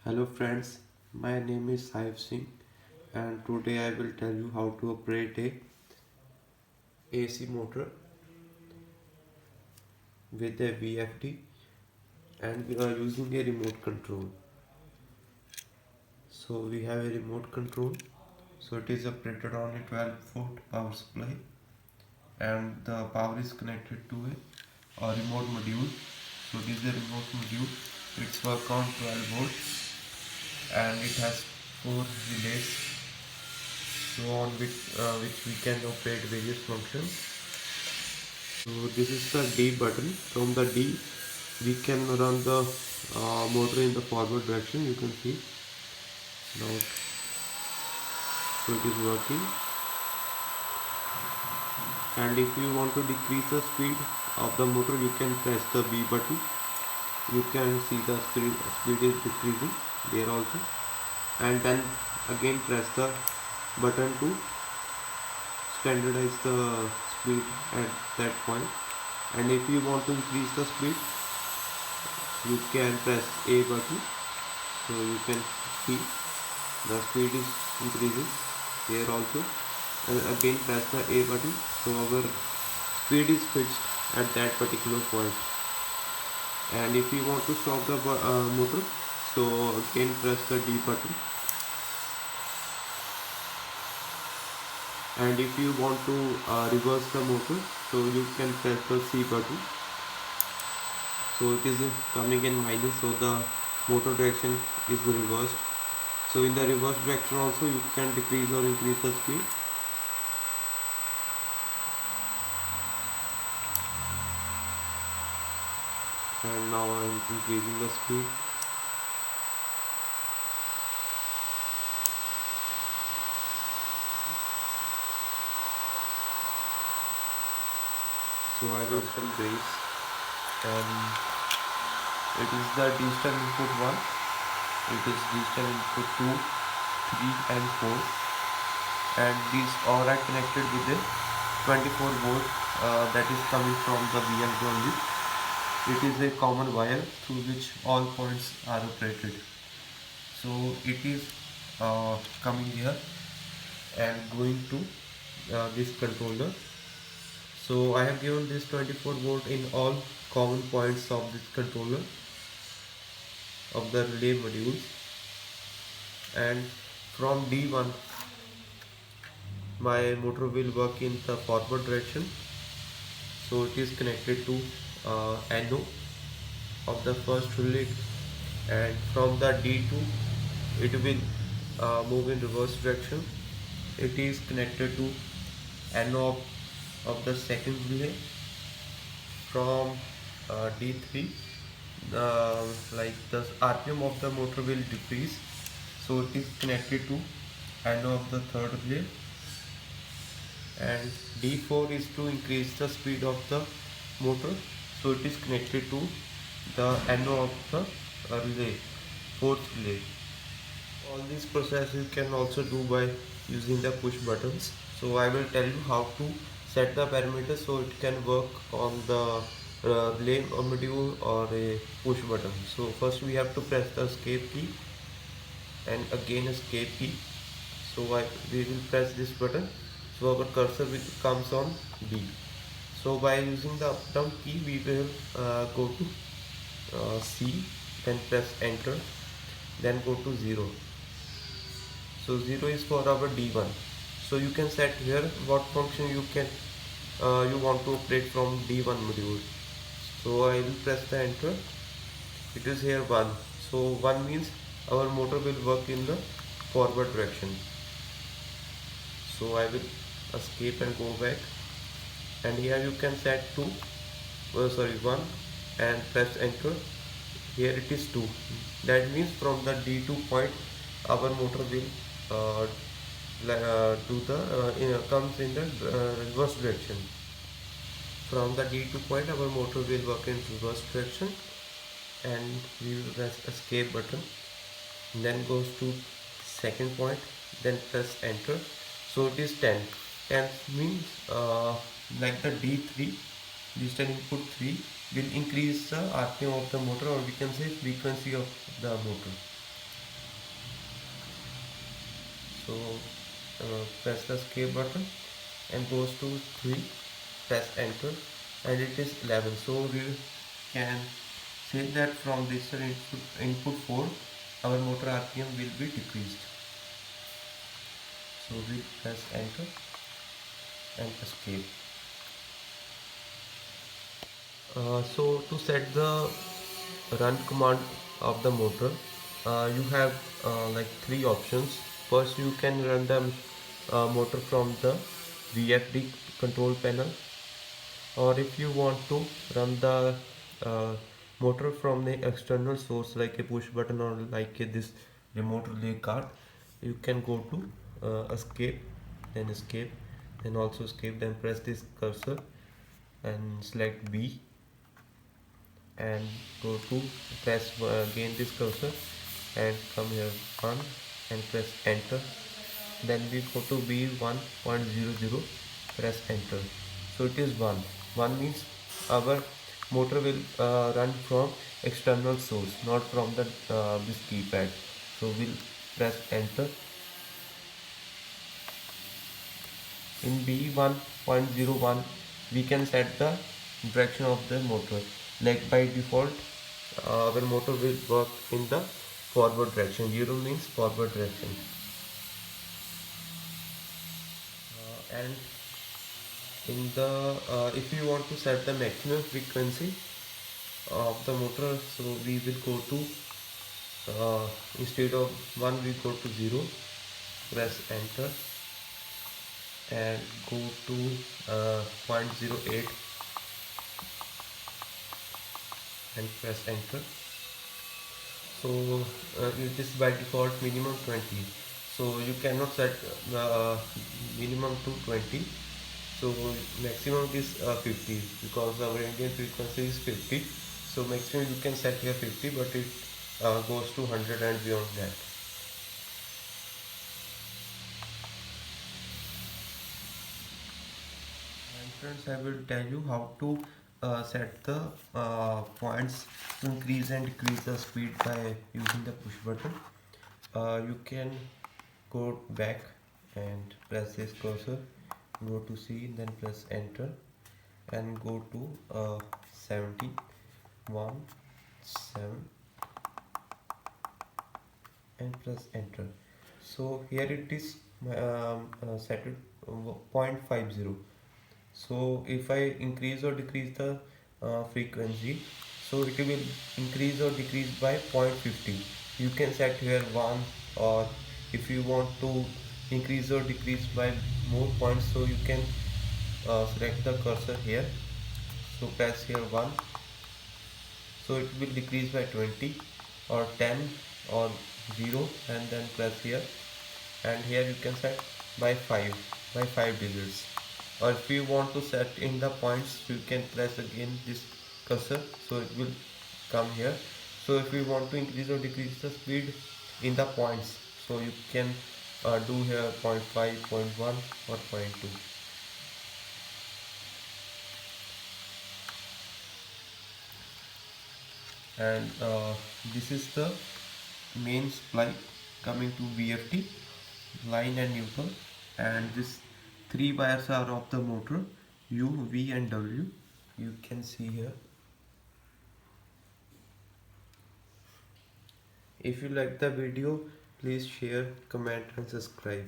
Hello friends, my name is Saif Singh and today I will tell you how to operate a AC motor with a VFD and we are using a remote control. So we have a remote control. So it is operated on a 12-volt power supply and the power is connected to a remote module. So this is a remote module. It's work on 12 volts and it has 4 relays so on which we can operate various functions. So this is the D button. From the D we can run the motor in the forward direction. You can see now, so it is working. And if you want to decrease the speed of the motor, you can press the B button. You can see the speed is decreasing there also, and then again press the button to standardize the speed at that point. And if you want to increase the speed, you can press A button. So you can see the speed is increasing here also, and again press the A button. So our speed is fixed at that particular point. And if you want to stop the motor, so again press the D button. And if you want to reverse the motor, so you can press the C button. So it is coming in minus, so the motor direction is reversed. So in the reverse direction also you can decrease or increase the speed. And now I am increasing the speed. So I will some base, and it is the digital input 1, it is digital input 2, 3 and 4, and these all are connected with a 24 volt that is coming from the BLD only. It is a common wire through which all points are operated. So it is coming here and going to this controller. So I have given this 24 volt in all common points of this controller of the relay modules, and from D1 my motor will work in the forward direction. So it is connected to NO of the first relay, and from the D2 it will move in reverse direction. It is connected to NO of the second relay. From D3 like the RPM of the motor will decrease, so it is connected to NO of the third relay. And D4 is to increase the speed of the motor, so it is connected to the NO of the relay, fourth relay. All these process you can also do by using the push buttons. So I will tell you how to set the parameters so it can work on the relay module or a push button. So first we have to press the escape key and again escape key. So we will press this button, so our cursor comes on B. So by using the up down key we will go to C, then press enter, then go to 0. So 0 is for our D1. So you can set here what function you want to operate from D1 module. So I will press the enter. It is here 1. So 1 means our motor will work in the forward direction. So I will escape and go back, and here you can set 2 1 and press enter. Here it is 2. That means from the D2 point our motor will comes in the reverse direction. From the D2 point our motor will work in reverse direction, and we will press escape button, then goes to second point, then press enter. So it is 10. 10 means like the D3 digital input 3 will increase the RPM of the motor, or we can say frequency of the motor. So press the escape button and goes to 3, press enter, and it is 11. So we can say that from this input 4 our motor RPM will be decreased. So we press enter and escape. So to set the run command of the motor, you have like three options. First, you can run the motor from the VFD control panel, or if you want to run the uh, motor from the external source like a push button or like this remote relay card, you can go to escape, then also escape, then press this cursor and select B and go to press again this cursor and come here 1 and press enter, then we go to B1.00, press enter. So it is 1 means our motor will run from external source, not from the this keypad. So we'll press enter. In B1.01 we can set the direction of the motor, like by default our motor will work in the forward direction. 0 means forward direction. And in the if you want to set the maximum frequency of the motor, so we will go to instead of 1 we go to 0, press enter and go to 0.08 and press enter. So it is by default minimum 20, so you cannot set minimum to 20. So maximum is 50 because our Indian frequency is 50. So maximum you can set here 50, but it goes to 100 and beyond that. And friends, I will tell you how to set the points to increase and decrease the speed by using the push button. You can go back and press this cursor, go to C, then press enter and go to 71 7 and press enter. So here it is set at 0.50. So if I increase or decrease the frequency, so it will increase or decrease by 0.50. You can set here 1, or if you want to increase or decrease by more points, so you can select the cursor here, so press here 1, so it will decrease by 20 or 10 or 0, and then press here, and here you can set by 5 digits. Or if you want to set in the points, you can press again this cursor, so it will come here. So if you want to increase or decrease the speed in the points, so you can do here 0.5, 0.1 or 0.2. And this is the main supply coming to VFD, line and neutral, and this three wires are of the motor U, V and W, you can see here. If you like the video, please share, comment and subscribe.